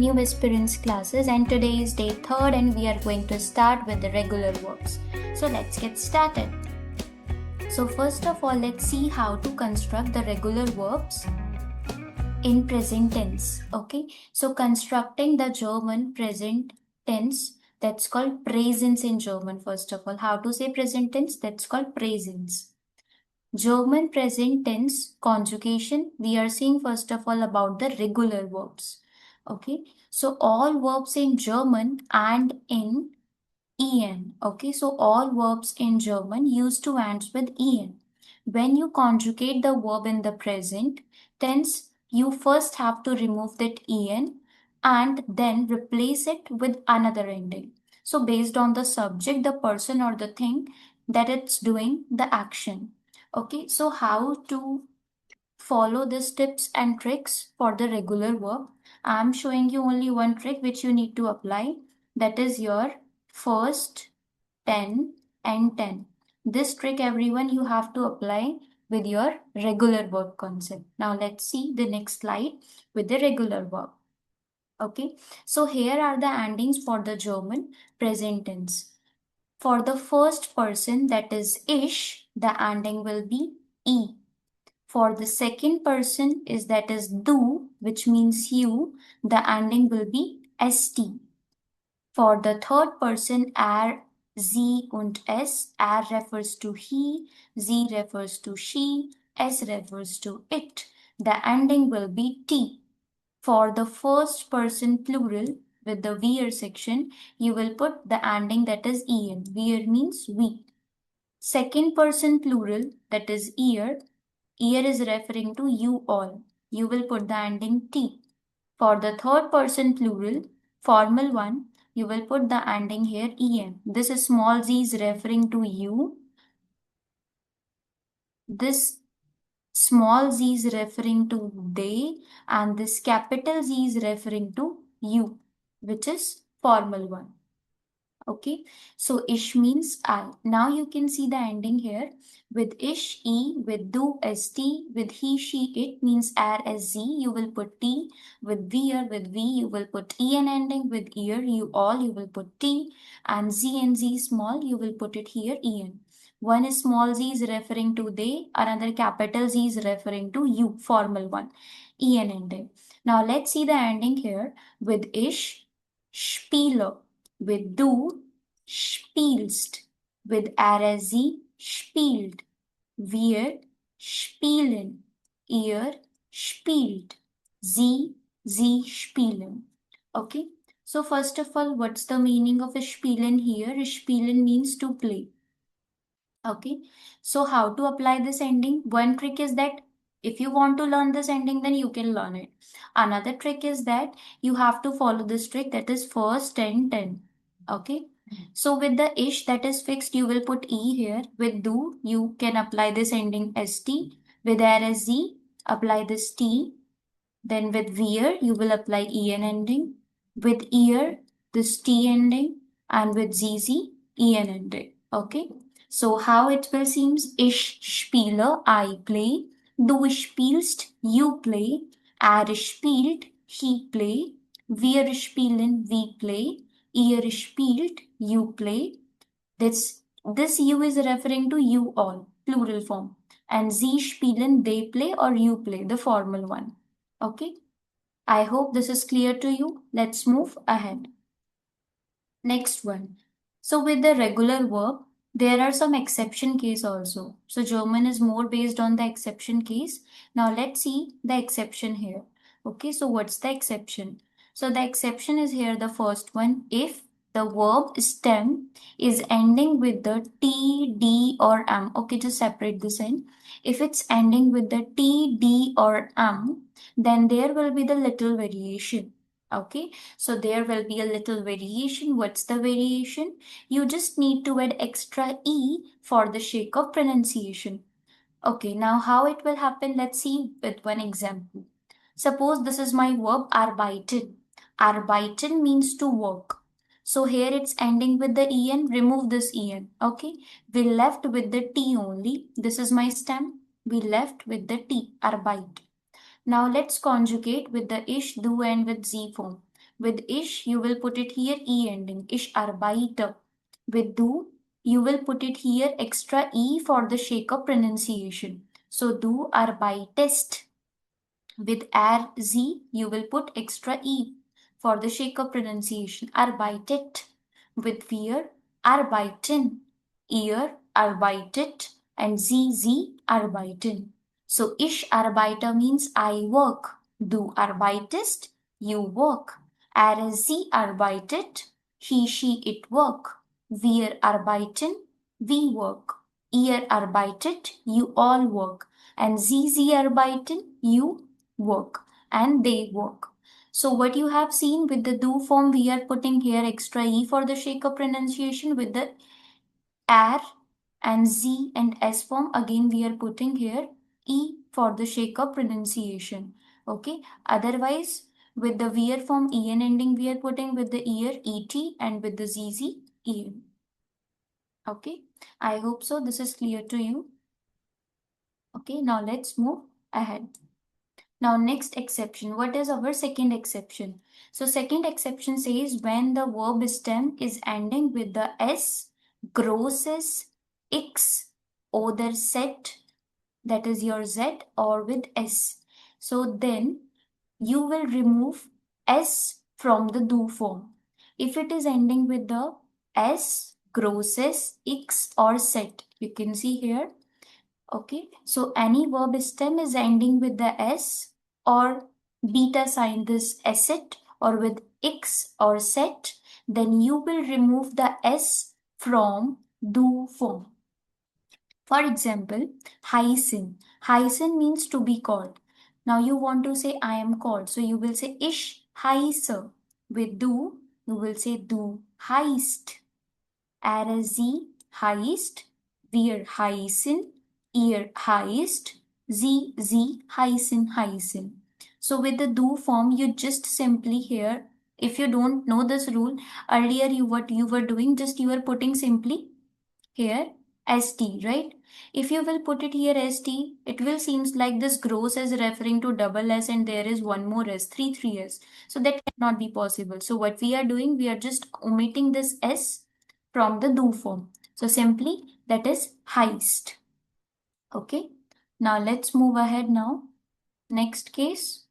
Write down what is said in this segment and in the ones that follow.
new aspirants classes, and today is day 3rd and we are going to start with the regular verbs. So let's get started. So first of all, let's see how to construct the regular verbs in present tense. Okay, so constructing the German present tense, that's called Präsens in German. First of all, how to say present tense? That's called Präsens. German present tense conjugation, we are seeing first of all about the regular verbs. Okay, so all verbs in German and in en. Okay, so all verbs in German used to end with en. When you conjugate the verb in the present tense, you first have to remove that en and then replace it with another ending. So based on the subject, the person or the thing that it's doing the action. Okay, so how to follow these tips and tricks for the regular verb? I'm showing you only one trick which you need to apply. That is your first, 10 and 10. This trick everyone you have to apply with your regular verb concept. Now let's see the next slide with the regular verb. Okay, so here are the endings for the German present tense. For the first person, that is ich, the ending will be e. For the second person is that is du, which means you, the ending will be st. For the third person, er, sie und es, er refers to he, sie refers to she, es refers to it, the ending will be t. For the first person plural with the wir section, you will put the ending that is en. Wir means we. Second person plural, that is ear is referring to you all. You will put the ending t. For the third person plural, formal one, you will put the ending here en. This small z is referring to you. This small z is referring to they, and this capital Z is referring to you, which is formal one. Okay, so ish means I. Now you can see the ending here with ish, e, with do, st, with he, she, it means er as z, you will put t, with we, you will put en ending, with ear, you all, you will put t, and z and z small, you will put it here en. One small z is referring to they, another capital Z is referring to you, formal one, en ending. Now let's see the ending here with ish, Spieler, with du, spielst, with RSZ, spielt, wir, spielen, ihr, spielt, sie spielen. Okay, so first of all, what's the meaning of spielen here? Spielen means to play. Okay, so how to apply this ending? One trick is that if you want to learn this ending, then you can learn it. Another trick is that you have to follow this trick, that is first 10 10. Okay, so with the ish that is fixed, you will put e here. With do, you can apply this ending st. With rsz, apply this t. Then with wir, you will apply en ending. With ear, this t ending. And with zz, en ending. Okay, so how it will seems: ich spiele, I play. Du spielst, you play. Er spielt, he play. Wir spielen, we play. Ihr spielt, you play. This you is referring to you all, plural form. And sie spielen, they play, or you play, the formal one. Okay, I hope this is clear to you. Let's move ahead. Next one. So with the regular verb, there are some exception case also. So German is more based on the exception case. Now let's see the exception here. Okay, so what's the exception? So the exception is here, the first one, if the verb stem is ending with the T, D or M. Okay, just separate this in. If it's ending with the T, D or M, then there will be the little variation. Okay, so there will be a little variation. What's the variation? You just need to add extra E for the sake of pronunciation. Okay, now how it will happen? Let's see with one example. Suppose this is my verb arbeiten. Arbeiten means to work. So here it's ending with the en. Remove this en. Okay, we left with the t only. This is my stem. We left with the t, arbeit. Now let's conjugate with the ish, do and with z form. With ich, you will put it here e ending. Ich arbeite. With du, you will put it here extra e for the sake of pronunciation. So du arbeitest. With z, you will put extra e for the sake of pronunciation. Arbeitet. With wir, arbeiten. Ihr arbeitet and sie arbeiten. So ich arbeite means I work. Du arbeitest, you work. Sie arbeitet, he, she, it work. Wir arbeiten, we work. Ihr arbeitet, you all work. And sie arbeiten, you work. And they work. So what you have seen with the do form, we are putting here extra e for the sake of pronunciation. With the r and z and s form, again we are putting here e for the sake of pronunciation. Okay. Otherwise, with the wir form en ending, we are putting with the ear et, and with the zz en. Okay. I hope so. This is clear to you. Okay. Now let's move ahead. Now next exception, what is our second exception? So second exception says when the verb stem is ending with the s, großes, x, oder z, that is your z, or with s. So then you will remove s from the do form. If it is ending with the s, großes, x, or z, you can see here. Okay, so any verb stem is ending with the s or beta sign, this set, or with x or set, then you will remove the s from do form. For example, heißen. Heißen means to be called. Now you want to say I am called, so you will say ich heiße. With du, you will say du heißt. Sie heißt, wir heißen, ihr heißt, sie heißen. So with the do form, you just simply here, if you don't know this rule, earlier what you were doing, just you were putting simply here st, right? If you will put it here st, it will seems like this gross is referring to double s and there is one more s, three s. So that cannot be possible. So what we are doing, we are just omitting this s from the do form. So simply that is heist. Okay. Now let's move ahead now. Next case.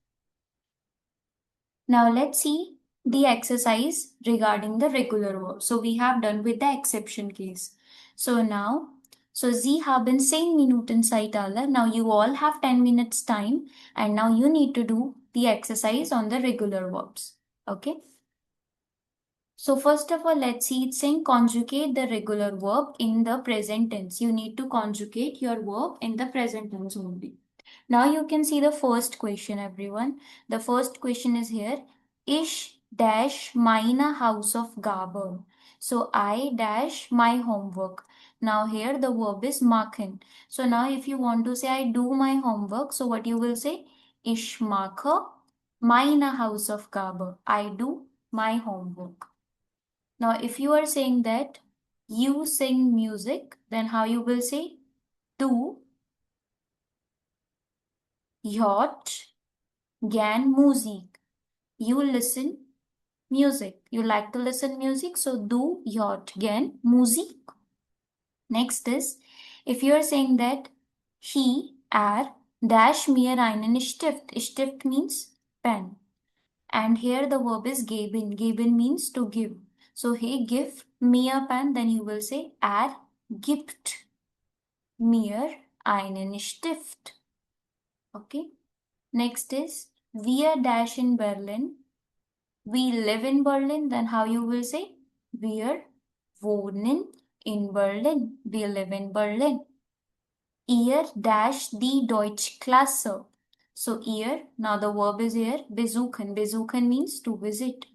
Now let's see the exercise regarding the regular verb. So we have done with the exception case. So now, so Sie haben 10 Minuten Zeit alle. Now you all have 10 minutes time and now you need to do the exercise on the regular verbs. Okay. So first of all, let's see it's saying conjugate the regular verb in the present tense. You need to conjugate your verb in the present tense only. Now you can see the first question, everyone. The first question is here. Ich dash meine Hausaufgaben. So I dash my homework. Now here the verb is machen. So now if you want to say I do my homework, so what you will say? Ich mache meine Hausaufgaben. I do my homework. Now, if you are saying that you sing music, then how you will say? Du hört gern Musik. You listen music. You like to listen music, so du hört gern Musik. Next is, if you are saying that he, dash mir einen Stift. Stift means pen. And here the verb is geben. Geben means to give. So he give me a pen, then you will say gibt mir einen Stift. Okay. Next is wir dash in Berlin. We live in Berlin, then how you will say? Wir wohnen in Berlin. We live in Berlin. Ihr dash die Deutschklasse. So ihr, now the verb is here, besuchen. Besuchen means to visit.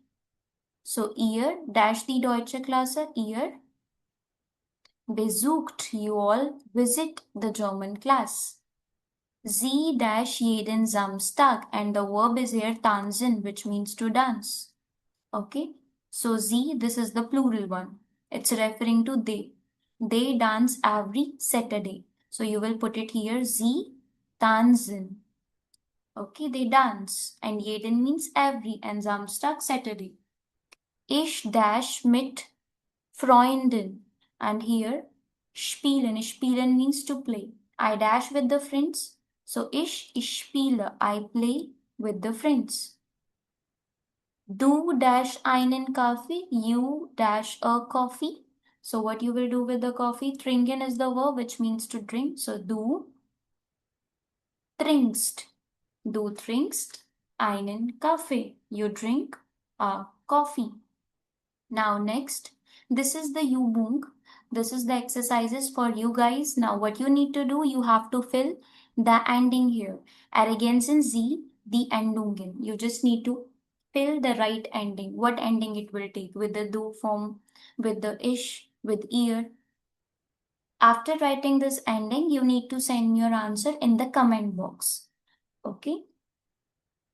So ihr dash die deutsche Klasse, ihr besucht, you all visit the German class. Sie dash jeden Samstag, and the verb is here tanzen, which means to dance. Okay, so sie, this is the plural one. It's referring to they. They dance every Saturday. So you will put it here, sie tanzen. Okay, they dance. And jeden means every. And Samstag, Saturday. Ich dash mit Freunden. And here, spielen. Spielen means to play. I dash with the friends. So ich spiele. I play with the friends. Du dash einen Kaffee. You dash a coffee. So what you will do with the coffee? Trinken is the verb which means to drink. So du trinkst. Du trinkst einen Kaffee. You drink a coffee. Now next, this is the Übung. This is the exercises for you guys. Now what you need to do, you have to fill the ending here. Ergänzen Sie die Endungen. You just need to fill the right ending. What ending it will take with the do form, with the ish, with ear. After writing this ending, you need to send your answer in the comment box. Okay.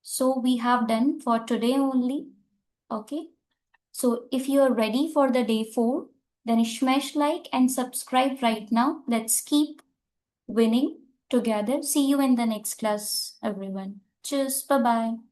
So we have done for today only. Okay. So if you are ready for the day 4, then smash like and subscribe right now. Let's keep winning together. See you in the next class, everyone. Cheers. Bye-bye.